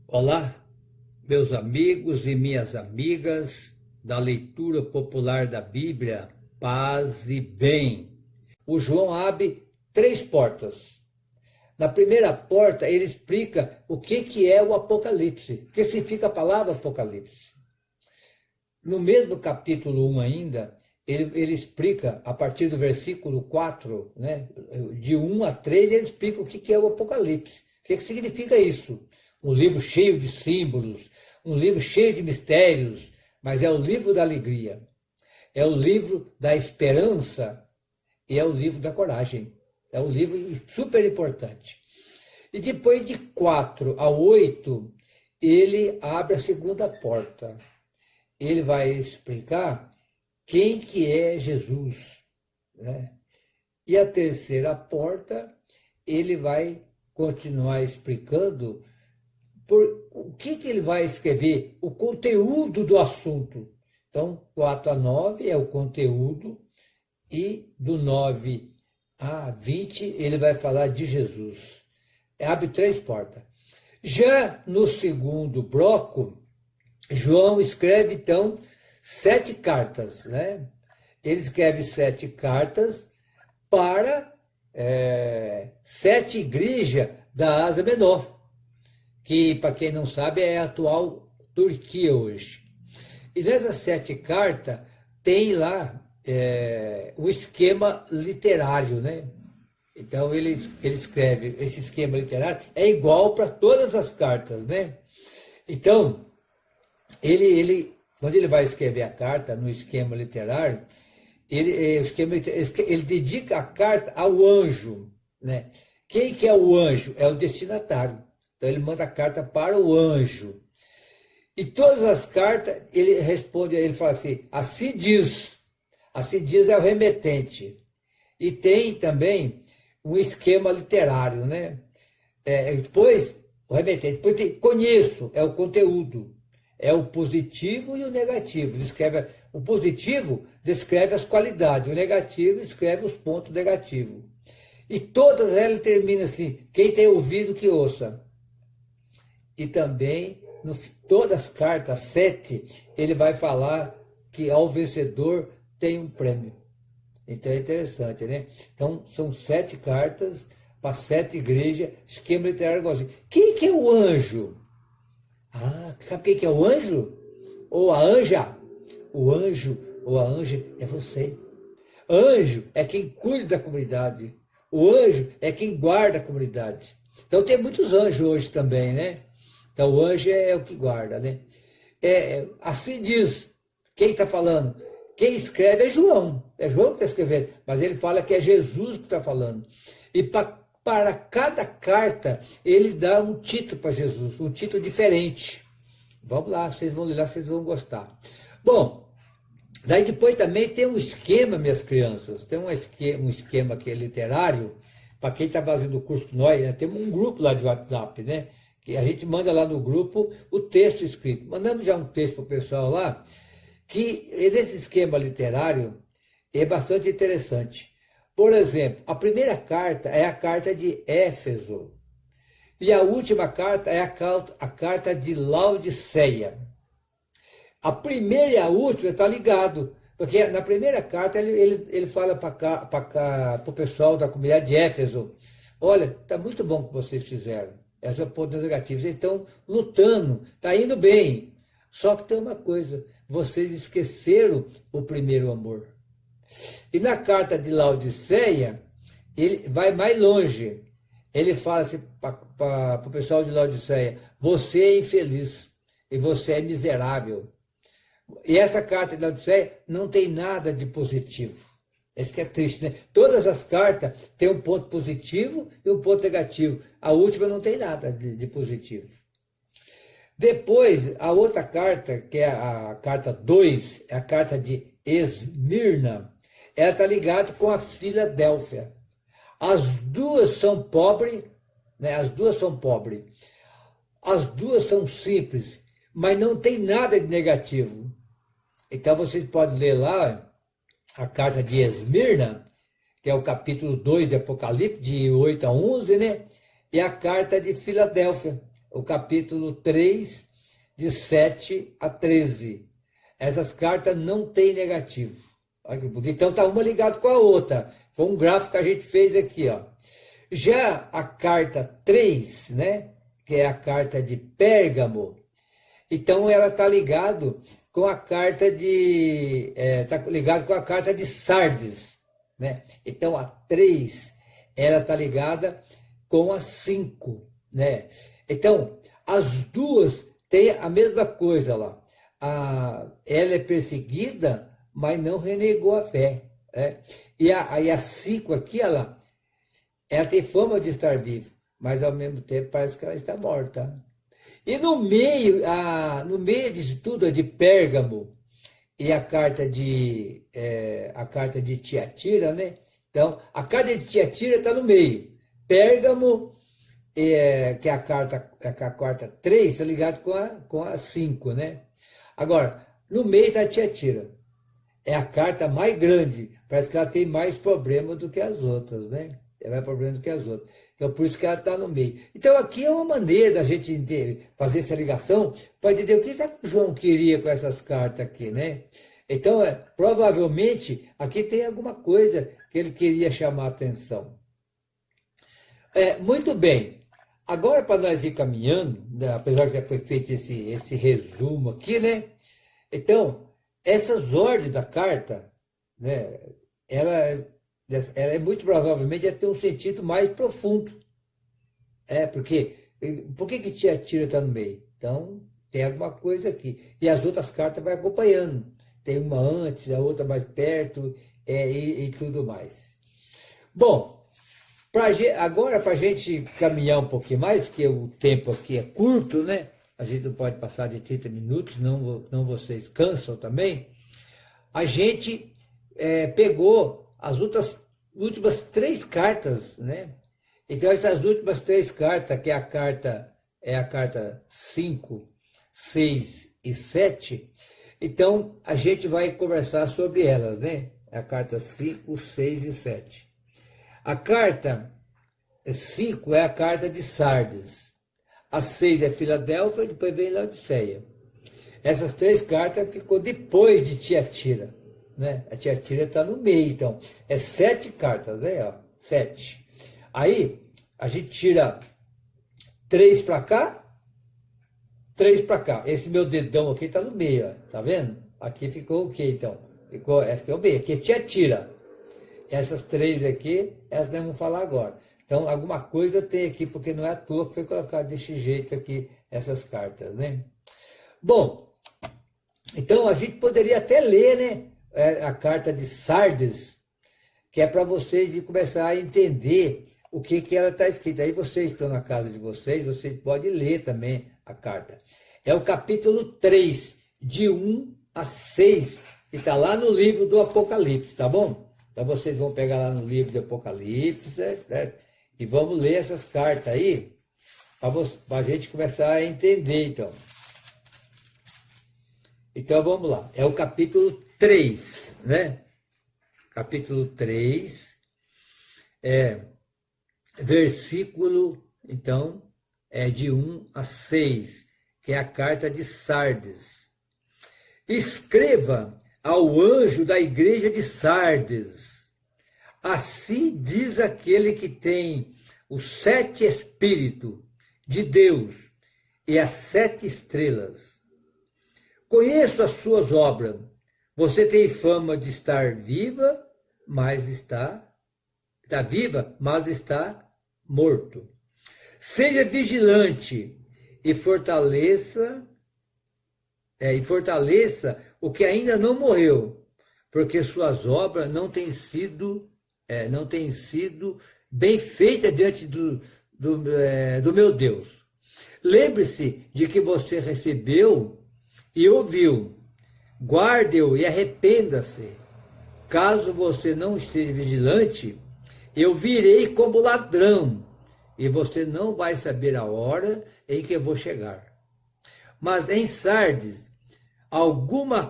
Olá, meus amigos e minhas amigas da leitura popular da Bíblia, paz e bem. O João abre três portas. Na primeira porta, ele explica o que é o Apocalipse, o que significa a palavra Apocalipse. No mesmo capítulo 1 ainda, ele explica, a partir do versículo 4, né, de 1 a 3, ele explica o que é o Apocalipse, o que significa isso. Um livro cheio de símbolos, um livro cheio de mistérios, mas é o livro da alegria, é o livro da esperança e é o livro da coragem. É um livro super importante. E depois de 4 a 8, ele abre a segunda porta. Ele vai explicar quem que é Jesus, né? E a terceira porta, ele vai continuar explicando o que ele vai escrever, o conteúdo do assunto. Então, 4 a 9 é o conteúdo, e do 9 a 20 ele vai falar de Jesus. Abre três portas. Já no segundo bloco, João escreve, então, 7 cartas, né? Ele escreve 7 cartas para 7 igrejas da Ásia Menor, que, para quem não sabe, é a atual Turquia hoje. E nessas 7 cartas tem lá um esquema literário, né? Então ele escreve, esse esquema literário é igual para todas as cartas, né? Então, quando ele vai escrever a carta no esquema literário, ele dedica a carta ao anjo, né? Quem que é o anjo? É o destinatário. Então ele manda a carta para o anjo. E todas as cartas, ele responde, ele fala assim, assim diz é o remetente. E tem também um esquema literário, né? Depois, o remetente, depois tem conheço, é o conteúdo. É o positivo e o negativo. O positivo descreve as qualidades, o negativo descreve os pontos negativos. E todas elas terminam assim, quem tem ouvido que ouça. E também, todas as cartas, 7, ele vai falar que ao vencedor tem um prêmio. Então é interessante, né? Então são 7 cartas para 7 igrejas, esquema literário igualzinho. Quem que é o anjo? Ah, sabe quem que é o anjo? Ou a anja? O anjo ou a anja é você. Anjo é quem cuida da comunidade. O anjo é quem guarda a comunidade. Então tem muitos anjos hoje também, né? Então o anjo é o que guarda, né? Assim diz, quem está falando? Quem escreve é João que está escrevendo, mas ele fala que é Jesus que está falando. E para cada carta, ele dá um título para Jesus, um título diferente. Vamos lá, vocês vão ler lá, vocês vão gostar. Bom, daí depois também tem um esquema, minhas crianças, tem um esquema que é literário, para quem está fazendo o curso com nós, né? Temos um grupo lá de WhatsApp, né? Que a gente manda lá no grupo o texto escrito. Mandamos já um texto para o pessoal lá, que esse esquema literário é bastante interessante. Por exemplo, a primeira carta é a carta de Éfeso, e a última carta é a carta de Laodiceia. A primeira e a última está ligado, porque na primeira carta ele fala para o pessoal da comunidade de Éfeso, olha, está muito bom o que vocês fizeram, esses pontos negativos, vocês estão lutando, está indo bem, só que tem uma coisa, vocês esqueceram o primeiro amor. E na carta de Laodiceia, ele vai mais longe. Ele fala assim para o pessoal de Laodiceia, você é infeliz e você é miserável. E essa carta de Laodiceia não tem nada de positivo. Isso que é triste, né? Todas as cartas têm um ponto positivo e um ponto negativo. A última não tem nada de positivo. Depois, a outra carta, que é a carta 2, é a carta de Esmirna, ela está ligada com a Filadélfia. As duas são pobres, né? As duas são pobres. As duas são simples, mas não tem nada de negativo. Então vocês podem ler lá a carta de Esmirna, que é o capítulo 2 de Apocalipse, de 8 a 11, né? E a carta de Filadélfia. o capítulo 3, de 7 a 13. Essas cartas não têm negativo. Olha que bonito. Então está uma ligada com a outra. Foi um gráfico que a gente fez aqui, ó. Já a carta 3, né, que é a carta de Pérgamo, então ela está ligado com a carta de Sardes, né? Então a 3 ela está ligada com a 5, né? Então as duas têm a mesma coisa lá. Ela é perseguida, mas não renegou a fé, né? E a 5 aqui, ela tem fama de estar viva, mas ao mesmo tempo parece que ela está morta. E no meio disso tudo, de Pérgamo e a carta de Tiatira, né? Então, a carta de Tiatira está no meio. Pérgamo, que é a quarta 3, está ligado com a 5, né? Agora, no meio da Tiatira, é a carta mais grande, parece que ela tem mais problema do que as outras, né? Tem mais problema do que as outras. Então, por isso que ela está no meio. Então, aqui é uma maneira da gente fazer essa ligação para entender o que o João queria com essas cartas aqui, né? Então, provavelmente, aqui tem alguma coisa que ele queria chamar a atenção. Muito bem. Agora, para nós ir caminhando, né, apesar que já foi feito esse resumo aqui, né? Então, essas ordens da carta, né, ela é muito provavelmente ter um sentido mais profundo. Porque por que Tiatira está no meio? Então, tem alguma coisa aqui. E as outras cartas vai acompanhando. Tem uma antes, a outra mais perto, e tudo mais. Bom, agora para a gente caminhar um pouquinho mais, que o tempo aqui é curto, né? A gente não pode passar de 30 minutos, não vocês cansam também. A gente pegou as últimas 3 cartas, né? Então, essas últimas 3 cartas, que é a carta 5, 6 e 7, então a gente vai conversar sobre elas, né? A carta 5, 6 e 7. A carta 5 é a carta de Sardes. A 6 é Filadélfia e depois vem Laodiceia. Essas 3 cartas ficou depois de Tiatira, né? A Tiatira está no meio, então. 7 cartas, né? Ó, 7. Aí, a gente tira 3 para cá, 3 para cá. Esse meu dedão aqui está no meio, ó. Tá vendo? Aqui ficou o quê, então? Essa aqui é o meio. Aqui é Tiatira. Essas 3 aqui, elas nós vamos falar agora. Então, alguma coisa tem aqui, porque não é à toa que foi colocado desse jeito aqui, essas cartas, né? Bom, então a gente poderia até ler, né, a carta de Sardes, que é para vocês começar a entender o que ela está escrita. Aí vocês estão na casa de vocês podem ler também a carta. É o capítulo 3, de 1 a 6, que está lá no livro do Apocalipse, tá bom? Então vocês vão pegar lá no livro do Apocalipse, certo? E vamos ler essas cartas aí, para a gente começar a entender, então. Então vamos lá, é o capítulo 3, né? Capítulo 3, versículo, então, de 1 a 6, que é a carta de Sardes. Escreva ao anjo da igreja de Sardes. Assim diz aquele que tem os 7 Espíritos de Deus e as 7 estrelas. Conheço as suas obras. Você tem fama de estar viva, mas está viva, mas está morto. Seja vigilante e fortaleça o que ainda não morreu, porque suas obras não têm sido bem feitas diante do meu Deus. Lembre-se de que você recebeu e ouviu. Guarde-o e arrependa-se. Caso você não esteja vigilante, eu virei como ladrão, e você não vai saber a hora em que eu vou chegar. Mas em Sardes, alguma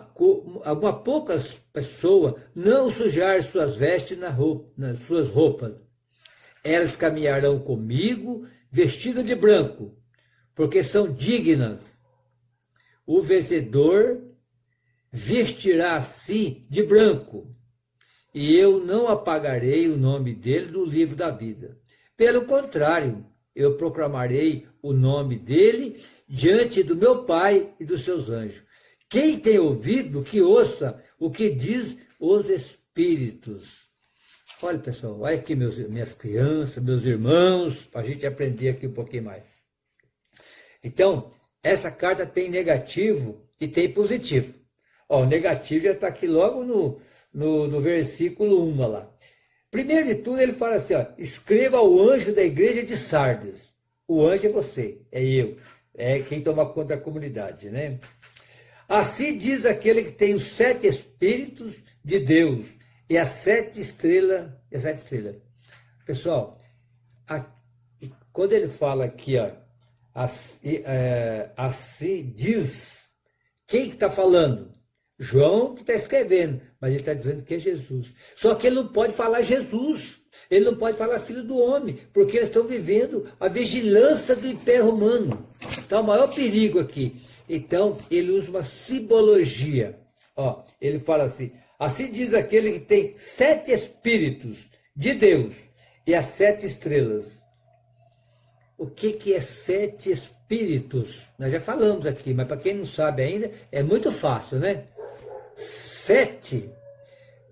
poucas pessoas não sujar suas vestes nas suas roupas. Elas caminharão comigo vestidas de branco, porque são dignas. O vencedor vestirá assim de branco, e eu não apagarei o nome dele do livro da vida. Pelo contrário, eu proclamarei o nome dele diante do meu Pai e dos seus anjos. Quem tem ouvido, que ouça o que diz os Espíritos. Olha, pessoal, olha aqui minhas crianças, meus irmãos, para a gente aprender aqui um pouquinho mais. Então, essa carta tem negativo e tem positivo. Ó, o negativo já está aqui logo no versículo 1 lá. Primeiro de tudo, ele fala assim, ó, escreva ao anjo da igreja de Sardes. O anjo é você, é eu, é quem toma conta da comunidade, né? Assim diz aquele que tem os 7 Espíritos de Deus e as 7 estrelas. Pessoal, quando ele fala aqui, ó, assim diz, quem que está falando? João que está escrevendo, mas ele está dizendo que é Jesus. Só que ele não pode falar Jesus, ele não pode falar filho do homem, porque eles estão vivendo a vigilância do Império Romano. Então, o maior perigo aqui. Então, ele usa uma simbologia. Ó, ele fala assim, assim diz aquele que tem 7 Espíritos de Deus e as 7 estrelas. O que é 7 Espíritos? Nós já falamos aqui, mas para quem não sabe ainda, é muito fácil, né? 7,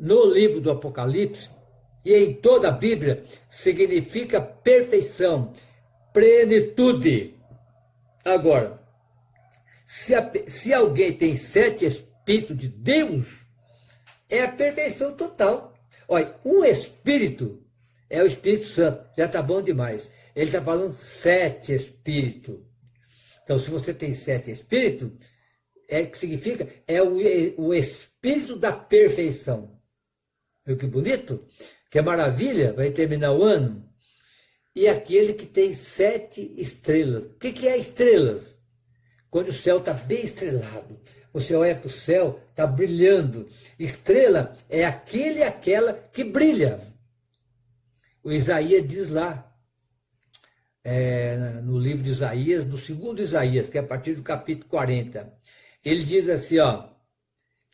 no livro do Apocalipse, e em toda a Bíblia, significa perfeição, plenitude. Agora, se alguém tem 7 Espíritos de Deus, é a perfeição total. Olha, um Espírito é o Espírito Santo, já está bom demais. Ele está falando 7 Espíritos. Então, se você tem 7 Espíritos, o que significa? É o Espírito da perfeição. Viu que bonito? Que maravilha, vai terminar o ano. E aquele que tem 7 estrelas. O que é estrelas? Quando o céu está bem estrelado, você olha para o céu, está brilhando. Estrela é aquele e aquela que brilha. O Isaías diz lá, no livro de Isaías, no segundo Isaías, que é a partir do capítulo 40, ele diz assim, ó,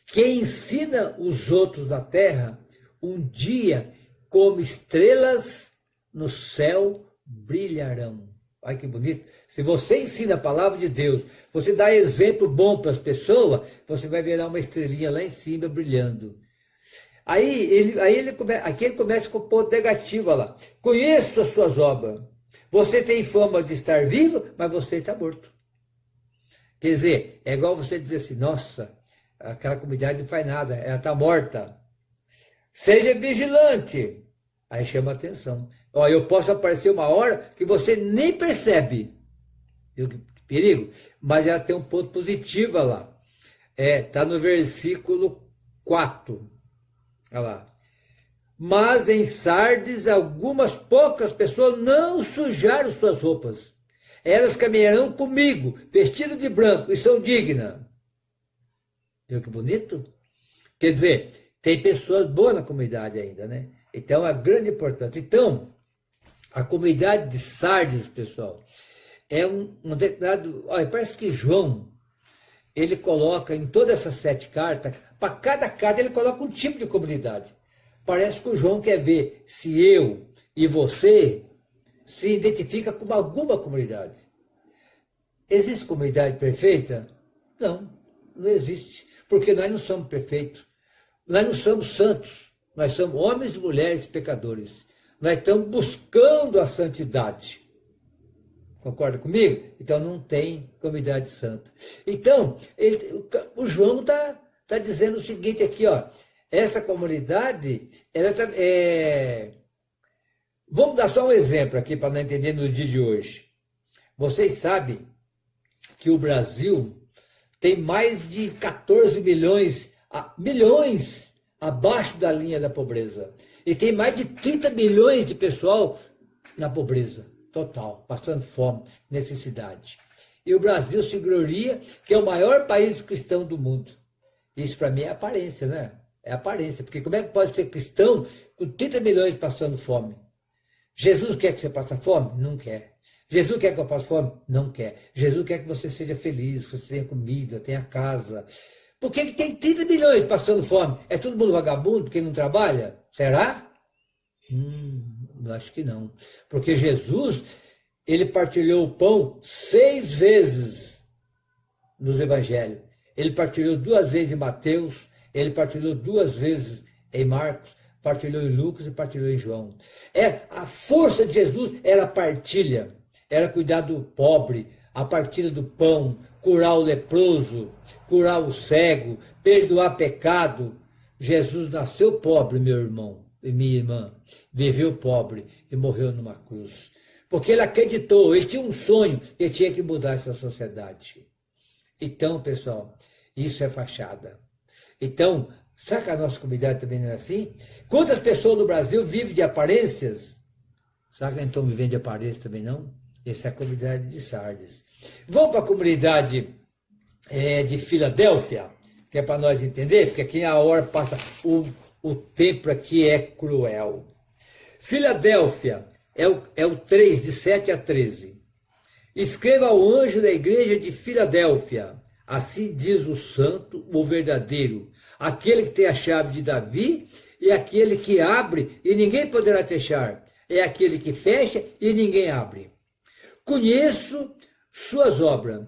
quem ensina os outros da terra, um dia como estrelas no céu brilharão. Olha que bonito. Se você ensina a palavra de Deus, você dá exemplo bom para as pessoas, você vai virar uma estrelinha lá em cima brilhando. Aqui ele começa com o ponto negativo, olha lá. Conheço as suas obras. Você tem fama de estar vivo, mas você está morto. Quer dizer, é igual você dizer assim, nossa, aquela comunidade não faz nada, ela está morta. Seja vigilante. Aí chama a atenção. Ó, eu posso aparecer uma hora que você nem percebe. Viu que perigo? Mas ela tem um ponto positivo lá. Está no versículo 4. Olha lá. Mas em Sardes, algumas poucas pessoas não sujaram suas roupas. Elas caminharão comigo, vestidas de branco, e são dignas. Viu que bonito? Quer dizer, tem pessoas boas na comunidade ainda, né? Então, a grande importância. Então, a comunidade de Sardes, pessoal, é um determinado... Olha, parece que João, ele coloca em todas essas 7 cartas, para cada carta ele coloca um tipo de comunidade. Parece que o João quer ver se eu e você se identifica com alguma comunidade. Existe comunidade perfeita? Não, não existe. Porque nós não somos perfeitos. Nós não somos santos. Nós somos homens e mulheres pecadores. Nós estamos buscando a santidade. Concorda comigo? Então não tem comunidade santa. Então, o João está dizendo o seguinte aqui, ó. Essa comunidade, ela tá, vamos dar só um exemplo aqui para não entender no dia de hoje. Vocês sabem que o Brasil tem mais de 14 milhões abaixo da linha da pobreza. E tem mais de 30 milhões de pessoal na pobreza total, passando fome, necessidade. E o Brasil se gloria que é o maior país cristão do mundo. Isso para mim é aparência, né? É aparência, porque como é que pode ser cristão com 30 milhões passando fome? Jesus quer que você passe fome? Não quer. Jesus quer que eu passe fome? Não quer. Jesus quer que você seja feliz, que você tenha comida, tenha casa. Por que tem 30 milhões passando fome? É todo mundo vagabundo, quem não trabalha? Será? Eu acho que não. Porque Jesus, ele partilhou o pão 6 vezes nos evangelhos. Ele partilhou 2 vezes em Mateus, ele partilhou 2 vezes em Marcos, partilhou em Lucas e partilhou em João. A força de Jesus era a partilha, era cuidar do pobre, a partilha do pão, curar o leproso, curar o cego, perdoar pecado. Jesus nasceu pobre, meu irmão e minha irmã, viveu pobre e morreu numa cruz. Porque ele acreditou, ele tinha um sonho, ele tinha que mudar essa sociedade. Então, pessoal, isso é fachada. Então, será que a nossa comunidade também não é assim? Quantas pessoas no Brasil vivem de aparências? Será que não estão vivendo de aparências também não? Essa é a comunidade de Sardes. Vamos para a comunidade de Filadélfia, que é para nós entender, porque aqui a hora passa, o tempo aqui é cruel. Filadélfia é o 3, de 7 a 13. Escreva ao anjo da igreja de Filadélfia, assim diz o santo, o verdadeiro, aquele que tem a chave de Davi e aquele que abre e ninguém poderá fechar, é aquele que fecha e ninguém abre. Conheço suas obras,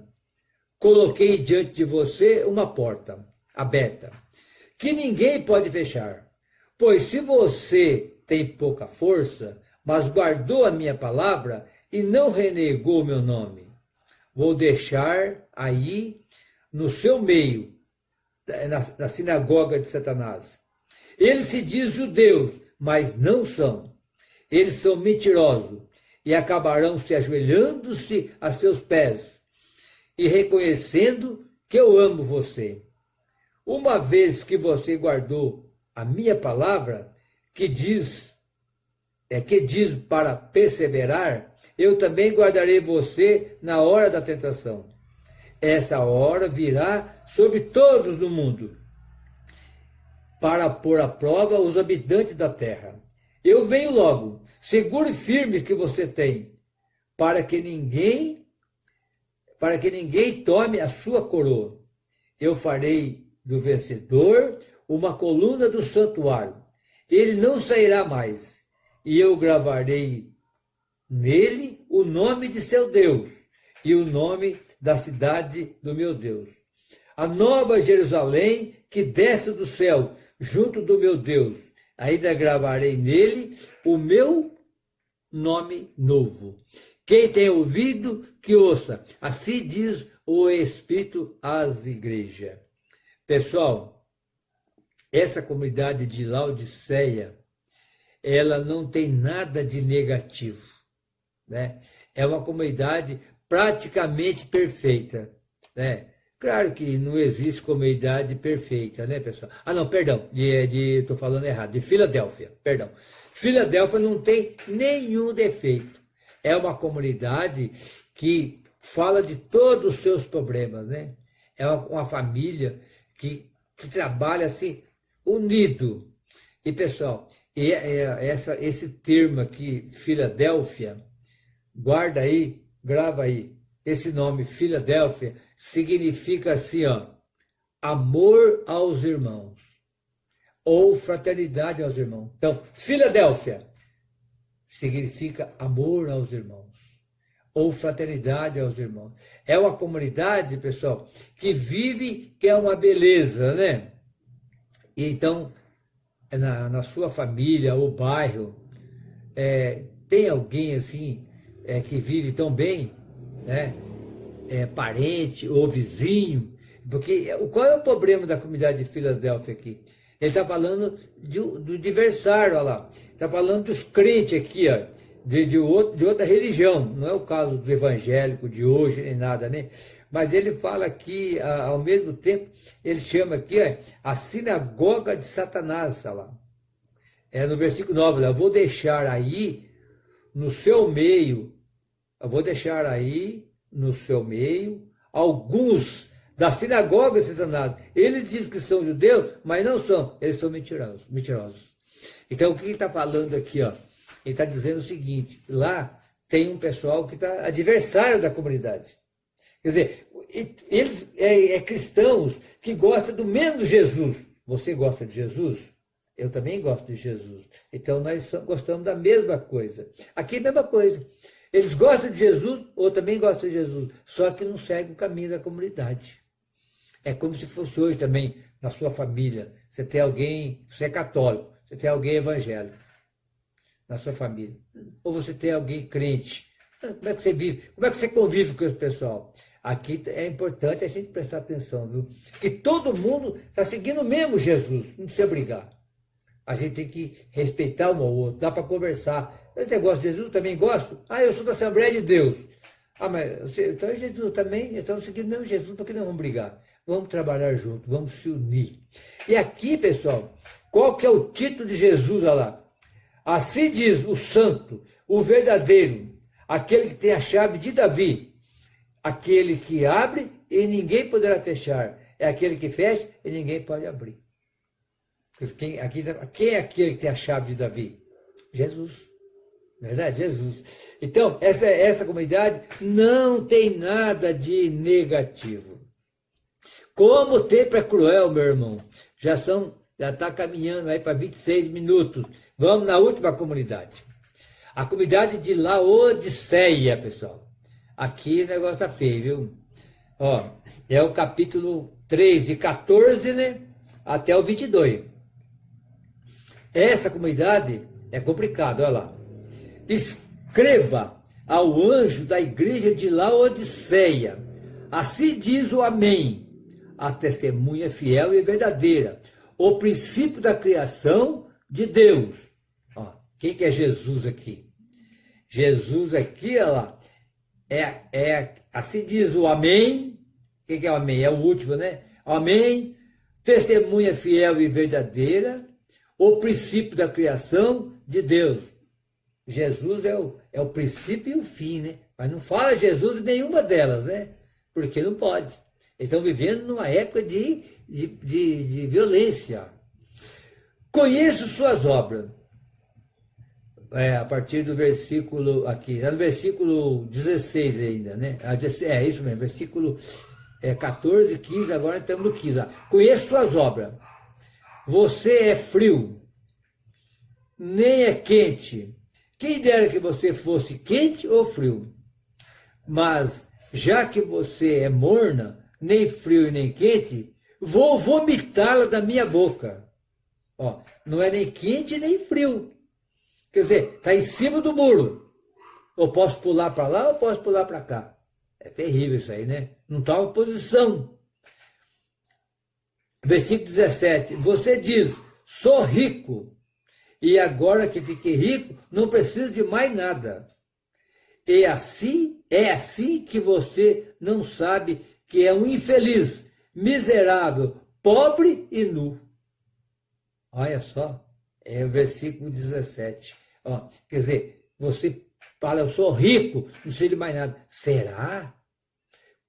coloquei diante de você uma porta aberta, que ninguém pode fechar, pois se você tem pouca força, mas guardou a minha palavra e não renegou o meu nome, vou deixar aí no seu meio, na sinagoga de Satanás. Eles se dizem judeus, mas não são. Eles são mentirosos e acabarão se ajoelhando-se a seus pés e reconhecendo que eu amo você. Uma vez que você guardou a minha palavra, que diz para perseverar, eu também guardarei você na hora da tentação. Essa hora virá sobre todos no mundo, para pôr à prova os habitantes da terra. Eu venho logo, seguro e firme que você tem, para que ninguém tome a sua coroa. Eu farei do vencedor uma coluna do santuário. Ele não sairá mais, e eu gravarei nele o nome de seu Deus e o nome da cidade do meu Deus. A nova Jerusalém que desce do céu, junto do meu Deus. Ainda gravarei nele o meu nome novo. Quem tem ouvido, que ouça. Assim diz o Espírito às igrejas. Pessoal, essa comunidade de Laodiceia, ela não tem nada de negativo, né? É uma comunidade praticamente perfeita, né? Claro que não existe comunidade perfeita, né, pessoal? Ah, não, perdão, estou falando errado, de Filadélfia, perdão. Filadélfia não tem nenhum defeito. É uma comunidade que fala de todos os seus problemas, né? É uma família que trabalha assim, unido. E, pessoal, esse termo aqui, Filadélfia, guarda aí, grava aí. Esse nome, Filadélfia, significa assim, ó, amor aos irmãos, ou fraternidade aos irmãos. Então, Filadélfia significa amor aos irmãos, ou fraternidade aos irmãos. É uma comunidade, pessoal, que vive, que é uma beleza, né? E então, na sua família ou bairro, tem alguém assim, que vive tão bem, né? Parente ou vizinho, porque qual é o problema da comunidade de Filadélfia aqui? Ele está falando do adversário, olha lá, está falando dos crentes aqui, ó, de outra religião, não é o caso do evangélico de hoje, nem nada, né? Mas ele fala aqui, ao mesmo tempo, ele chama aqui, ó, a sinagoga de Satanás, olha lá. No versículo 9, olha, eu vou deixar aí no seu meio, alguns da sinagoga de Satanás. Eles dizem que são judeus, mas não são, eles são mentirosos. Então, o que ele está falando aqui? Ó? Ele está dizendo o seguinte, lá tem um pessoal que está adversário da comunidade. Quer dizer, eles é cristãos que gostam do mesmo Jesus. Você gosta de Jesus? Eu também gosto de Jesus. Então nós gostamos da mesma coisa. Aqui é a mesma coisa. Eles gostam de Jesus, ou também gostam de Jesus, só que não seguem o caminho da comunidade. É como se fosse hoje também, na sua família. Você tem alguém, você é católico, você tem alguém evangélico na sua família. Ou você tem alguém crente. Como é que você vive? Como é que você convive com esse pessoal? Aqui é importante a gente prestar atenção, viu? Que todo mundo está seguindo o mesmo Jesus, não precisa brigar. A gente tem que respeitar um ao outro, dá para conversar. Você gosta de Jesus? Eu também gosto? Ah, eu sou da Assembleia de Deus. Ah, mas você, então Jesus também, estamos seguindo o mesmo Jesus, porque não vamos brigar? Vamos trabalhar juntos, vamos se unir. E aqui, pessoal, qual que é o título de Jesus? Olha lá. Assim diz o santo, o verdadeiro, aquele que tem a chave de Davi, aquele que abre e ninguém poderá fechar, é aquele que fecha e ninguém pode abrir. Quem é aquele que tem a chave de Davi? Jesus. Verdade? Jesus. Então, essa comunidade não tem nada de negativo. Como o tempo é cruel, meu irmão. Já está caminhando aí para 26 minutos. Vamos na última comunidade. A comunidade de Laodiceia, pessoal. Aqui o negócio tá feio, viu? Ó, é o capítulo 3, de 14, né, até o 22. Essa comunidade é complicada, olha lá. Escreva ao anjo da igreja de Laodiceia. Assim diz o Amém, a testemunha fiel e verdadeira, o princípio da criação de Deus. Ó, quem que é Jesus aqui? Jesus aqui, olha lá, assim diz o Amém. O que é o Amém? É o último, né? Amém, testemunha fiel e verdadeira, o princípio da criação de Deus. Jesus é o princípio e o fim, né? Mas não fala Jesus em nenhuma delas, né? Porque não pode. Eles estão vivendo numa época de violência. Conheço suas obras. A partir do versículo aqui, no versículo 16 ainda, né? É isso mesmo, versículo 14, 15, agora estamos no 15. Conheço suas obras. Você é frio, nem é quente. Quem dera que você fosse quente ou frio. Mas, já que você é morna, nem frio e nem quente, vou vomitá-la da minha boca. Ó, não é nem quente nem frio. Quer dizer, está em cima do muro. Ou posso pular para lá ou posso pular para cá. É terrível isso aí, né? Não está uma posição. Versículo 17. Você diz, sou rico. E agora que fiquei rico, não preciso de mais nada. É assim que você não sabe que é um infeliz, miserável, pobre e nu. Olha só, é o versículo 17. Ó, quer dizer, você fala, eu sou rico, não preciso de mais nada. Será?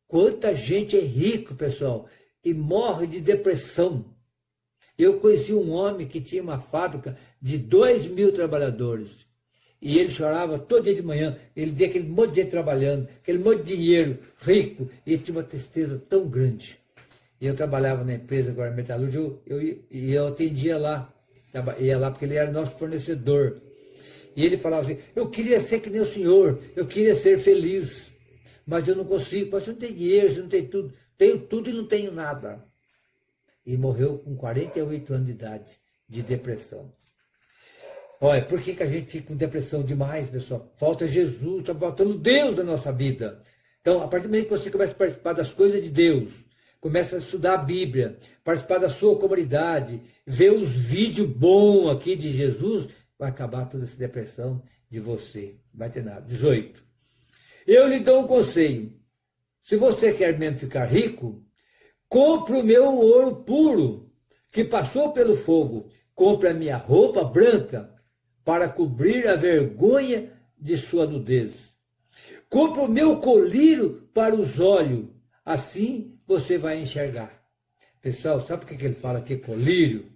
Quanta gente é rico, pessoal, e morre de depressão. Eu conheci um homem que tinha uma fábrica de 2.000 trabalhadores. E ele chorava todo dia de manhã. Ele via aquele monte de gente trabalhando, aquele monte de dinheiro, rico. E ele tinha uma tristeza tão grande. E eu trabalhava na empresa agora, metalúrgica, eu atendia lá. Ia lá porque ele era nosso fornecedor. E ele falava assim, eu queria ser que nem o senhor, eu queria ser feliz. Mas eu não consigo, mas você não tem dinheiro, você não tem tudo. Tenho tudo e não tenho nada. E morreu com 48 anos de idade, de depressão. Olha, por que a gente fica com depressão demais, pessoal? Falta Jesus, está faltando Deus na nossa vida. Então, a partir do momento que você começa a participar das coisas de Deus, começa a estudar a Bíblia, participar da sua comunidade, ver os vídeos bons aqui de Jesus, vai acabar toda essa depressão de você. Não vai ter nada. 18. Eu lhe dou um conselho. Se você quer mesmo ficar rico, compre o meu ouro puro, que passou pelo fogo. Compre a minha roupa branca, para cobrir a vergonha de sua nudez. Compre o meu colírio para os olhos. Assim você vai enxergar. Pessoal, sabe por que ele fala aqui colírio?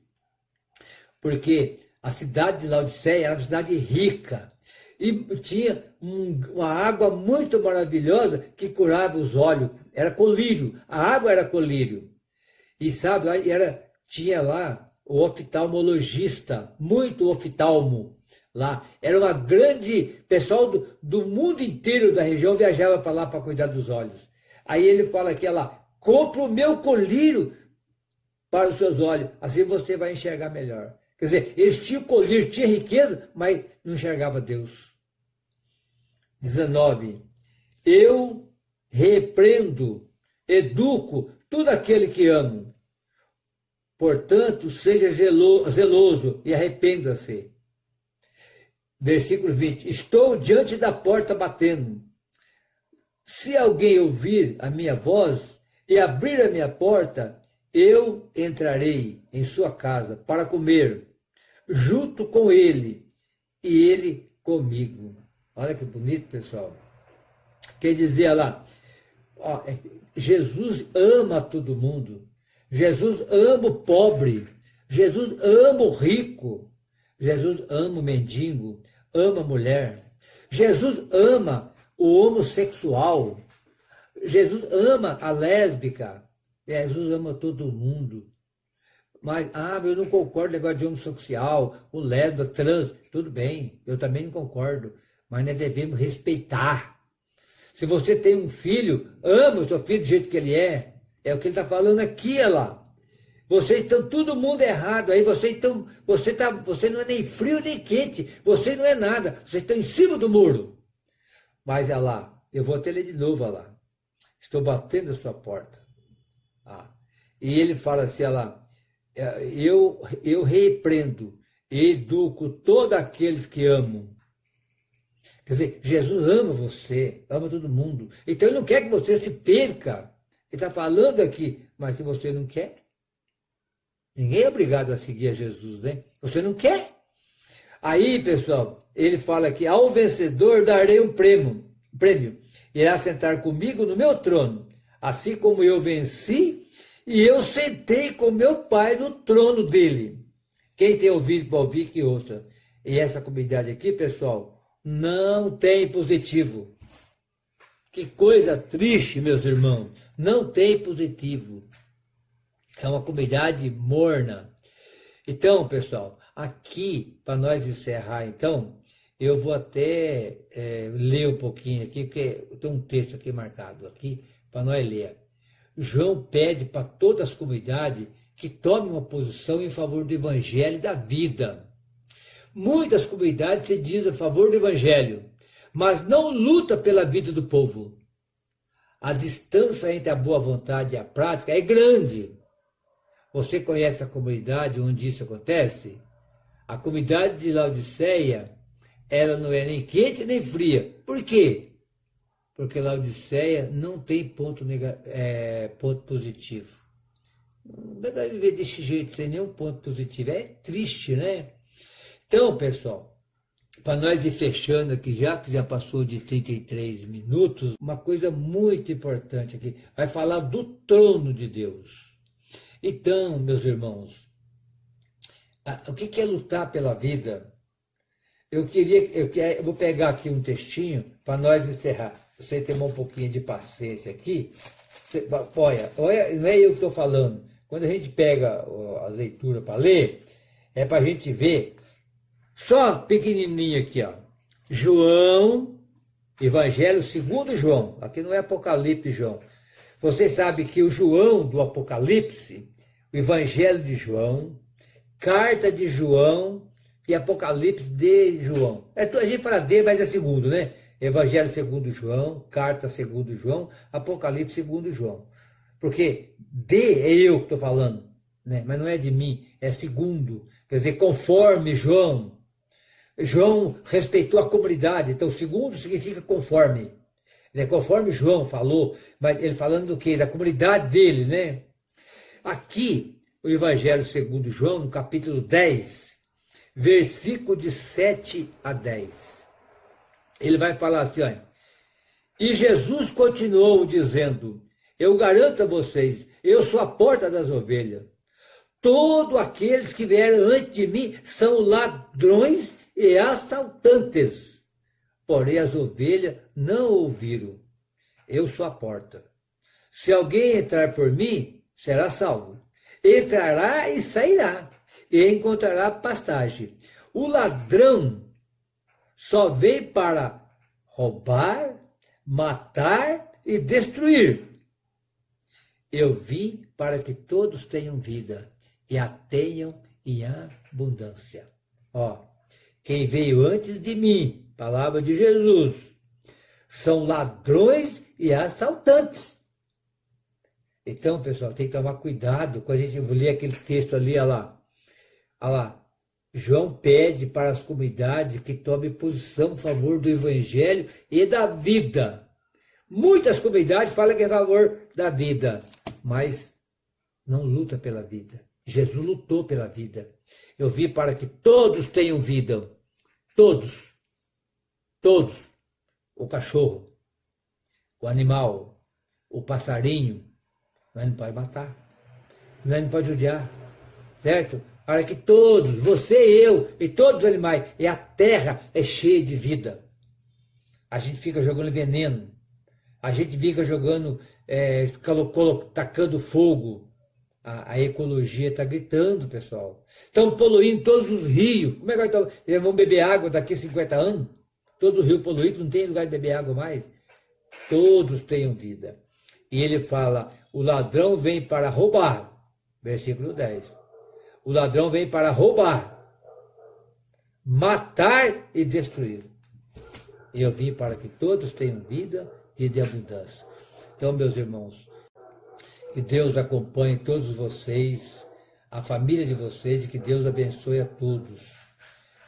Porque a cidade de Laodiceia era uma cidade rica. E tinha uma água muito maravilhosa que curava os olhos. Era colírio, a água era colírio. E sabe, tinha lá o oftalmologista, muito oftalmo lá. Era uma grande... pessoal do mundo inteiro da região viajava para lá para cuidar dos olhos. Aí ele fala aqui, olha lá, compra o meu colírio para os seus olhos, assim você vai enxergar melhor. Quer dizer, eles tinham colírio, tinham riqueza, mas não enxergava Deus. 19. Eu repreendo, educo todo aquele que amo. Portanto, seja zeloso e arrependa-se. Versículo 20. Estou diante da porta batendo. Se alguém ouvir a minha voz e abrir a minha porta, eu entrarei em sua casa para comer, junto com ele e ele comigo. Olha que bonito, pessoal. Quer dizer lá, ó, Jesus ama todo mundo. Jesus ama o pobre. Jesus ama o rico. Jesus ama o mendigo. Ama a mulher. Jesus ama o homossexual. Jesus ama a lésbica. Jesus ama todo mundo. Mas, eu não concordo com o negócio de homossexual, o lésbica, trans, tudo bem, eu também não concordo. Mas nós devemos respeitar. Se você tem um filho, ama o seu filho do jeito que ele é. É o que ele está falando aqui, olha lá. Vocês estão todo mundo errado. Aí você não é nem frio nem quente. Você não é nada. Vocês estão em cima do muro. Mas olha lá, eu vou até ler de novo, olha lá. Estou batendo a sua porta. E ele fala assim, olha lá, eu repreendo, educo todos aqueles que amam. Quer dizer, Jesus ama você, ama todo mundo. Então ele não quer que você se perca. Ele está falando aqui, mas se você não quer, ninguém é obrigado a seguir a Jesus, né? Você não quer? Aí, pessoal, ele fala que ao vencedor darei um prêmio. Irá sentar comigo no meu trono, assim como eu venci e eu sentei com meu Pai no trono dele. Quem tem ouvido para ouvir, que ouça. E essa comunidade aqui, pessoal, não tem positivo. Que coisa triste, meus irmãos. Não tem positivo. É uma comunidade morna. Então, pessoal, aqui, para nós encerrar, então, eu vou até ler um pouquinho aqui, porque tem um texto aqui marcado aqui, para nós ler. João pede para todas as comunidades que tomem uma posição em favor do evangelho e da vida. Muitas comunidades se dizem a favor do evangelho, mas não lutam pela vida do povo. A distância entre a boa vontade e a prática é grande. Você conhece a comunidade onde isso acontece? A comunidade de Laodiceia, ela não é nem quente nem fria. Por quê? Porque Laodiceia não tem ponto positivo. Não dá viver desse jeito, sem nenhum ponto positivo. É triste, né? Então, pessoal, para nós ir fechando aqui, já que já passou de 33 minutos, uma coisa muito importante aqui, vai falar do trono de Deus. Então, meus irmãos, o que é lutar pela vida? Eu vou pegar aqui um textinho para nós encerrar. Você tem um pouquinho de paciência aqui. Olha, não é eu que estou falando. Quando a gente pega a leitura para ler, é para a gente ver. Só pequenininho aqui, ó. João, Evangelho segundo João. Aqui não é Apocalipse, João. Você sabe que o João do Apocalipse, o Evangelho de João, Carta de João e Apocalipse de João. A gente fala D, mas é segundo, né? Evangelho segundo João, Carta segundo João, Apocalipse segundo João. Porque D é eu que estou falando, né? Mas não é de mim, é segundo. Quer dizer, conforme João. João respeitou a comunidade, então segundo significa conforme. Conforme João falou, mas ele falando do quê? Da comunidade dele, né? Aqui, o Evangelho segundo João, no capítulo 10, versículo de 7 a 10. Ele vai falar assim, olha, e Jesus continuou dizendo, eu garanto a vocês, eu sou a porta das ovelhas. Todos aqueles que vieram antes de mim são ladrões e assaltantes. porém as ovelhas não ouviram. Eu sou a porta. Se alguém entrar por mim, será salvo. Entrará e sairá, e encontrará pastagem. O ladrão só vem para roubar, matar e destruir. Eu vim para que todos tenham vida e a tenham em abundância. Ó, quem veio antes de mim, palavra de Jesus, são ladrões e assaltantes. Então, pessoal, tem que tomar cuidado quando a gente ler aquele texto ali, olha lá. Olha lá. João pede para as comunidades que tomem posição a favor do evangelho e da vida. Muitas comunidades falam que é a favor da vida, mas não luta pela vida. Jesus lutou pela vida. Eu vim para que todos tenham vida. Todos. Todos. O cachorro, o animal, o passarinho, nós não pode matar. Nós não pode judiar. Certo? Para que todos, você, eu e todos os animais, e a terra é cheia de vida. A gente fica jogando veneno. A gente fica jogando, tacando fogo. A ecologia está gritando, pessoal. Estão poluindo todos os rios. Como é que eles vão beber água daqui a 50 anos? Todo o rio poluído, não tem lugar de beber água mais. Todos tenham vida. E ele fala, o ladrão vem para roubar. Versículo 10. O ladrão vem para roubar, matar e destruir. E eu vim para que todos tenham vida e de abundância. Então, meus irmãos, que Deus acompanhe todos vocês, a família de vocês, e que Deus abençoe a todos.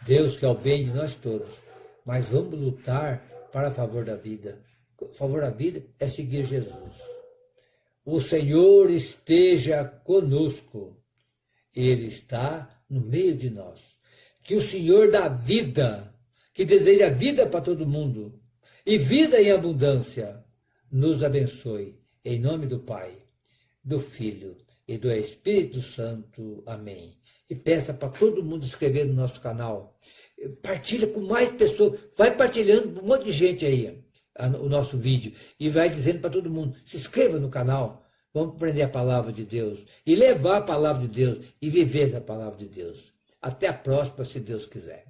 Deus quer o bem de nós todos, mas vamos lutar para a favor da vida. A favor da vida é seguir Jesus. O Senhor esteja conosco. Ele está no meio de nós. Que o Senhor da vida, que deseja vida para todo mundo, e vida em abundância, nos abençoe. Em nome do Pai, do Filho e do Espírito Santo. Amém. E peça para todo mundo se inscrever no nosso canal. Partilha com mais pessoas. Vai partilhando com um monte de gente aí o nosso vídeo. E vai dizendo para todo mundo, se inscreva no canal. Vamos aprender a palavra de Deus. E levar a palavra de Deus. E viver essa palavra de Deus. Até a próxima, se Deus quiser.